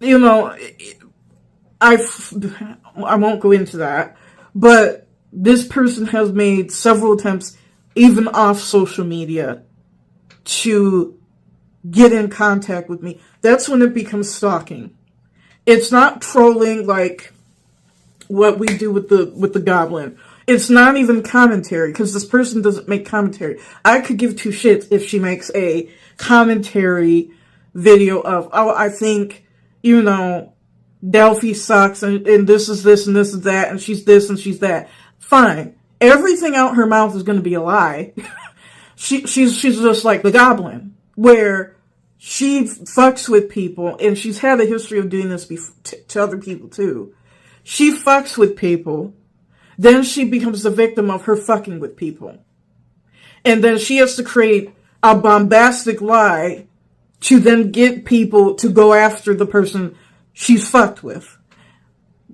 you know, I won't go into that, but this person has made several attempts, even off social media, to get in contact with me. That's when it becomes stalking. It's not trolling like what we do with the goblin. It's not even commentary, because this person doesn't make commentary. I could give two shits if she makes a commentary video of, oh, I think, you know, Delphi sucks, and this is this and this is that, and she's this and she's that. Fine. Everything out her mouth is going to be a lie. She's just like the goblin, where she fucks with people, and she's had a history of doing this to other people too. She fucks with people, then she becomes the victim of her fucking with people. And then she has to create a bombastic lie to then get people to go after the person she's fucked with.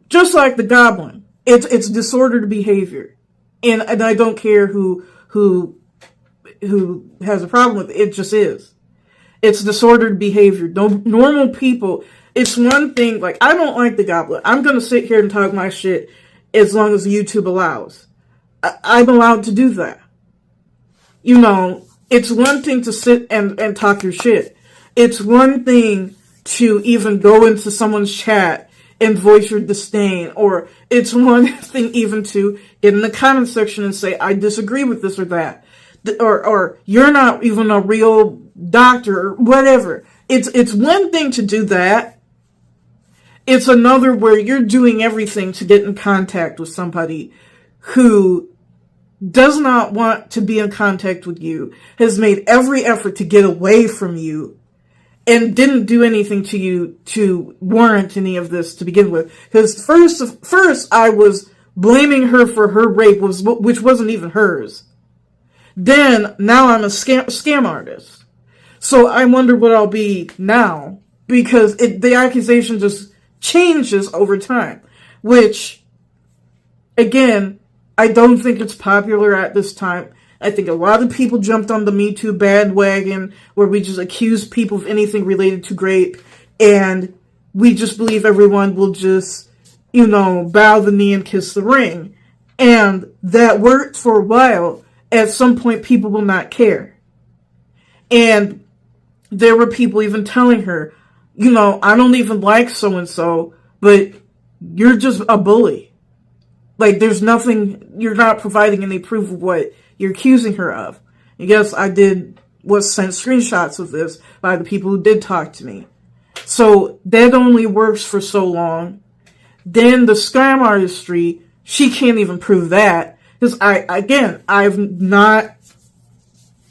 Just like the goblin. It's disordered behavior. And I don't care who has a problem with it. It just is. It's disordered behavior. Normal people, it's one thing, like, I don't like the goblin. I'm going to sit here and talk my shit as long as YouTube allows. I'm allowed to do that. You know, it's one thing to sit and talk your shit. It's one thing to even go into someone's chat and voice your disdain. Or it's one thing even to get in the comment section and say, I disagree with this or that. Or you're not even a real doctor, or whatever. It's one thing to do that. It's another where you're doing everything to get in contact with somebody who does not want to be in contact with you, has made every effort to get away from you, and didn't do anything to you to warrant any of this to begin with. Because first I was blaming her for her rape, which wasn't even hers. Then, now I'm a scam artist. So I wonder what I'll be now, because the accusation just changes over time. Which, again, I don't think it's popular at this time. I think a lot of people jumped on the Me Too bandwagon, where we just accuse people of anything related to rape, and we just believe everyone will just, you know, bow the knee and kiss the ring. And that worked for a while. At some point, people will not care. And there were people even telling her, you know, I don't even like so-and-so, but you're just a bully. Like, there's nothing, you're not providing any proof of what you're accusing her of. I guess I was sent screenshots of this by the people who did talk to me. So that only works for so long. Then the scam artistry, she can't even prove that. Because I've not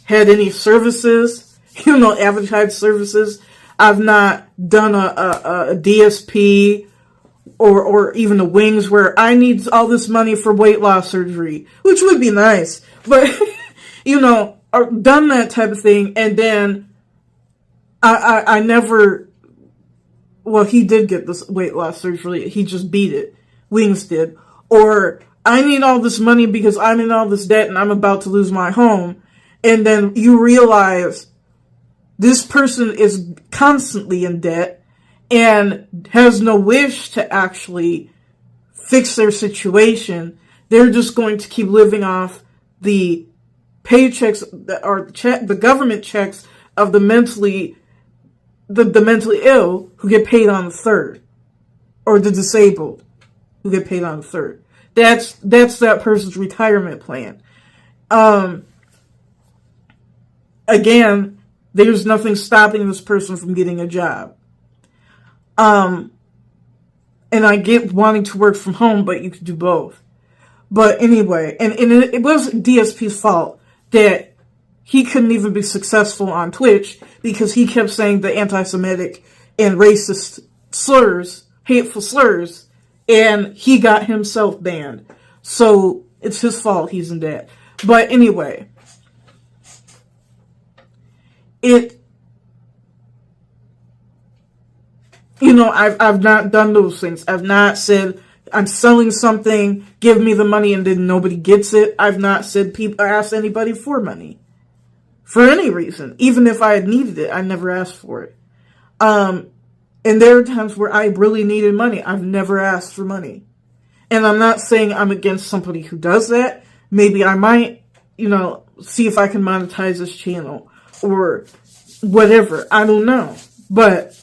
had any services, you know, advertised services. I've not done a DSP or even a Wings where I need all this money for weight loss surgery, which would be nice. But, you know, done that type of thing. And then I never, well, he did get this weight loss surgery. He just beat it. Wings did. Or I need all this money because I'm in all this debt and I'm about to lose my home. And then you realize this person is constantly in debt and has no wish to actually fix their situation. They're just going to keep living off the paychecks or the government checks of the mentally ill who get paid on the third, or the disabled who get paid on the third. That's that person's retirement plan. Again, there's nothing stopping this person from getting a job. And I get wanting to work from home, but you could do both. But anyway, and it was DSP's fault that he couldn't even be successful on Twitch because he kept saying the anti-Semitic and racist slurs, hateful slurs, and he got himself banned. So it's his fault he's in debt. But anyway, I've not done those things. I've not said I'm selling something, give me the money, and then nobody gets it. I've not said asked anybody for money for any reason. Even if I had needed it, I never asked for it. And there are times where I really needed money. I've never asked for money. And I'm not saying I'm against somebody who does that. Maybe I might, see if I can monetize this channel or whatever. I don't know. But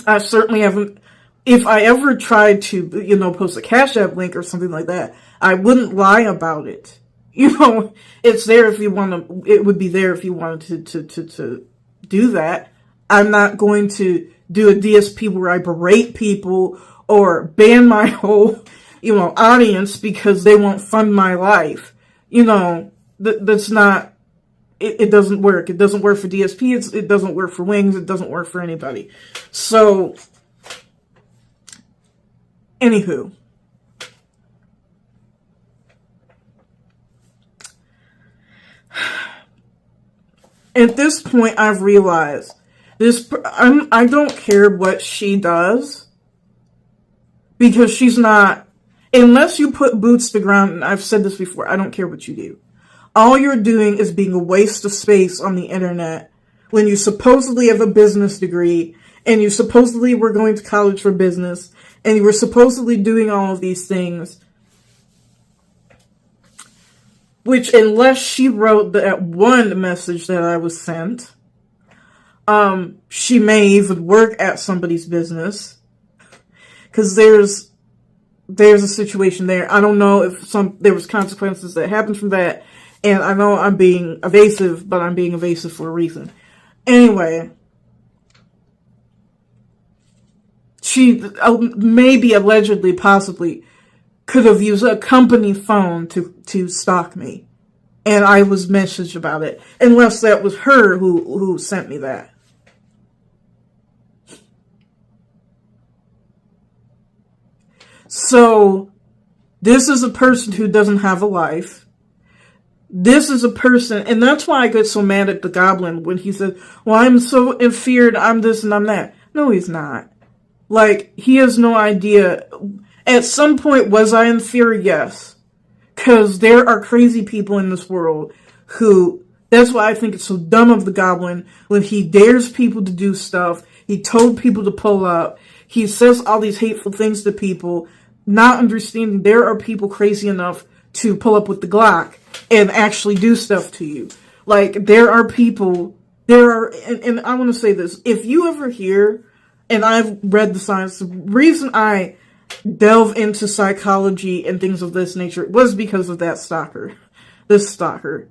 I certainly haven't. If I ever tried to, post a Cash App link or something like that, I wouldn't lie about it. It's there if you want to, it would be there if you wanted to do that. I'm not going to do a DSP where I berate people or ban my whole, audience because they won't fund my life. That's not, it doesn't work. It doesn't work for DSP. It doesn't work for Wings. It doesn't work for anybody. So, anywho. At this point, I've realized I don't care what she does because she's not, unless you put boots to the ground, and I've said this before, I don't care what you do. All you're doing is being a waste of space on the internet when you supposedly have a business degree and you supposedly were going to college for business and you were supposedly doing all of these things. Which, unless she wrote that one message that I was sent, she may even work at somebody's business. Because there's a situation there. I don't know if there was consequences that happened from that. And I know I'm being evasive, but I'm being evasive for a reason. Anyway. She maybe, allegedly, possibly could have used a company phone to stalk me. And I was messaged about it. Unless that was her who sent me that. So, this is a person who doesn't have a life. This is a person, and that's why I get so mad at the Goblin when he said, well, I'm so inferior, I'm this and I'm that. No, he's not. Like, he has no idea. At some point, was I inferior? Yes. Because there are crazy people in this world who, that's why I think it's so dumb of the Goblin when he dares people to do stuff. He told people to pull up. He says all these hateful things to people, not understanding there are people crazy enough to pull up with the Glock and actually do stuff to you. Like, there are people, and I want to say this, if you ever hear, and I've read the science, the reason I delve into psychology and things of this nature was because of that stalker. This stalker.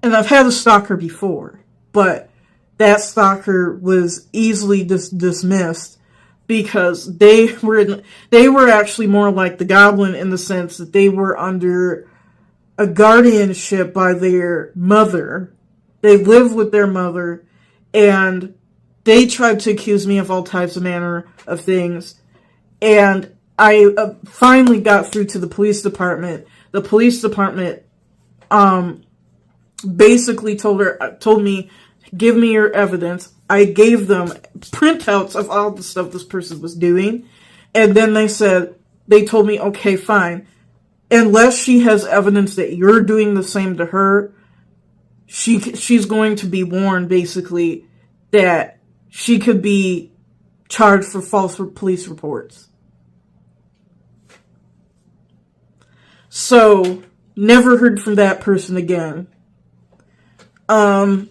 And I've had a stalker before, but that stalker was easily dismissed because they were actually more like the Goblin in the sense that they were under a guardianship by their mother. They lived with their mother, and they tried to accuse me of all types of manner of things. And I finally got through to the police department. The police department basically told me, give me your evidence. I gave them printouts of all the stuff this person was doing. And then they told me, okay, fine. Unless she has evidence that you're doing the same to her, she's going to be warned, basically, that she could be charged for false police reports. So, never heard from that person again. And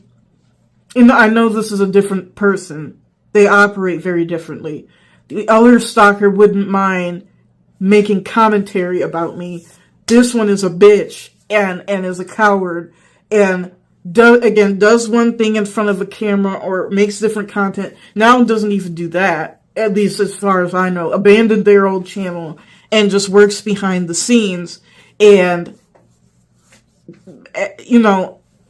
I know this is a different person. They operate very differently. The other stalker wouldn't mind making commentary about me. This one is a bitch and is a coward and does one thing in front of a camera or makes different content. Now doesn't even do that, at least as far as I know. Abandoned their old channel and just works behind the scenes. And,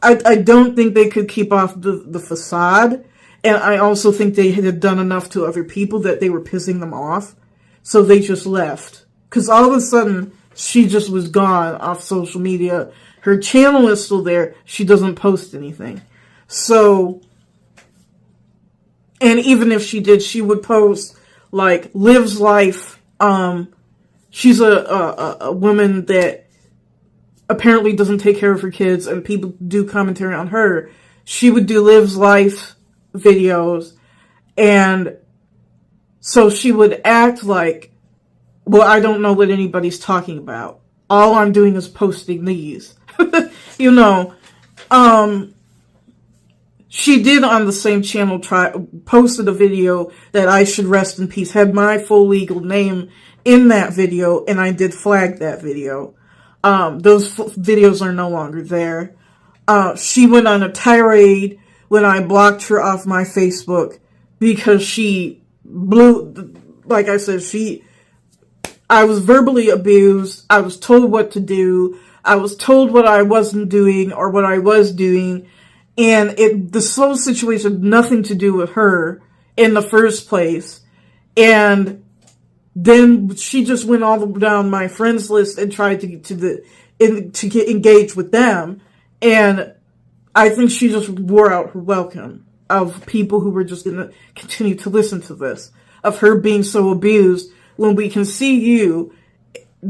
I don't think they could keep off the facade. And I also think they had done enough to other people that they were pissing them off. So they just left. Because all of a sudden, she just was gone off social media. Her channel is still there. She doesn't post anything. So, and even if she did, she would post, like, lives life. She's a woman that apparently doesn't take care of her kids, and people do commentary on her. She would do lives life videos, and So she would act like, well, I don't know what anybody's talking about. All I'm doing is posting these. You know, she did on the same channel posted a video that I should rest in peace, had my full legal name in that video, and I did flag that video. Those videos are no longer there. She went on a tirade when I blocked her off my Facebook because she blew, like I said, I was verbally abused. I was told what to do. I was told what I wasn't doing or what I was doing. And this whole situation had nothing to do with her in the first place. And then she just went all down my friends list and tried to get engaged with them. And I think she just wore out her welcome of people who were just going to continue to listen to this, of her being so abused when we can see you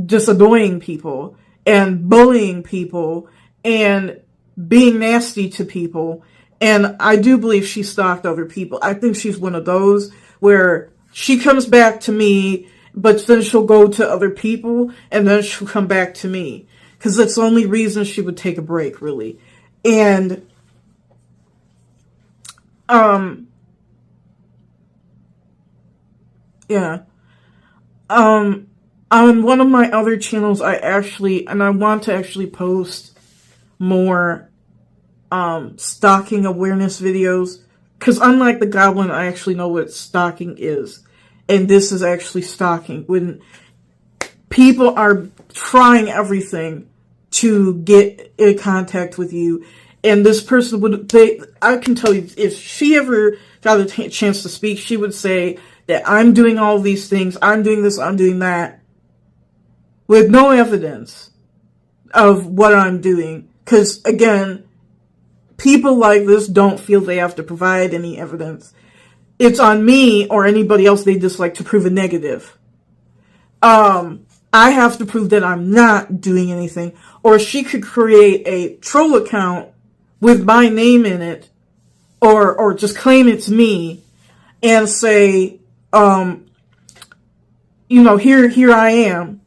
just annoying people and bullying people and being nasty to people. And I do believe she stalked other people. I think she's one of those where she comes back to me, but then she'll go to other people and then she'll come back to me. Because that's the only reason she would take a break, really. And, yeah. On one of my other channels, I want to actually post more, stalking awareness videos. Because unlike the Goblin, I actually know what stalking is. And this is actually stalking. When people are trying everything to get in contact with you. And this person I can tell you, if she ever got a chance to speak, she would say that I'm doing all these things, I'm doing this, I'm doing that, with no evidence of what I'm doing. Because, again, people like this don't feel they have to provide any evidence. It's on me or anybody else they dislike to prove a negative. I have to prove that I'm not doing anything. Or she could create a troll account with my name in it, or just claim it's me and say, you know, here I am.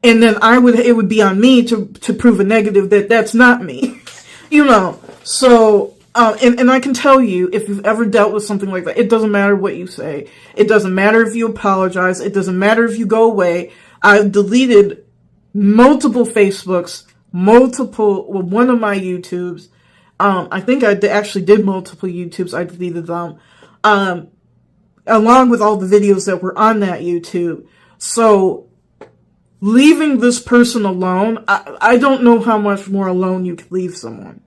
And then it would be on me to prove a negative that that's not me. You know, so, and I can tell you, if you've ever dealt with something like that, it doesn't matter what you say. It doesn't matter if you apologize. It doesn't matter if you go away. I've deleted multiple Facebooks, one of my YouTubes. I think I actually did multiple YouTubes. I deleted them. Along with all the videos that were on that YouTube. So, leaving this person alone, I don't know how much more alone you can leave someone.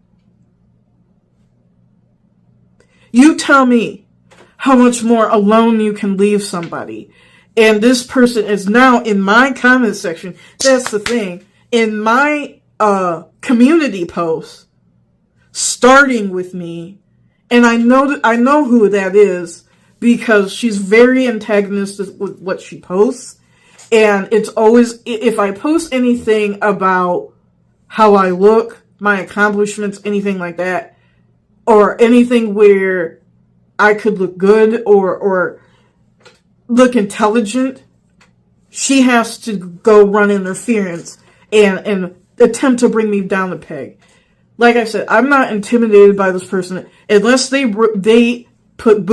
You tell me how much more alone you can leave somebody. And this person is now in my comment section. That's the thing. In my community posts, starting with me, and I know who that is because she's very antagonistic with what she posts. And it's always, if I post anything about how I look, my accomplishments, anything like that, or anything where I could look good or look intelligent, she has to go run interference and attempt to bring me down the peg. Like I said, I'm not intimidated by this person unless they put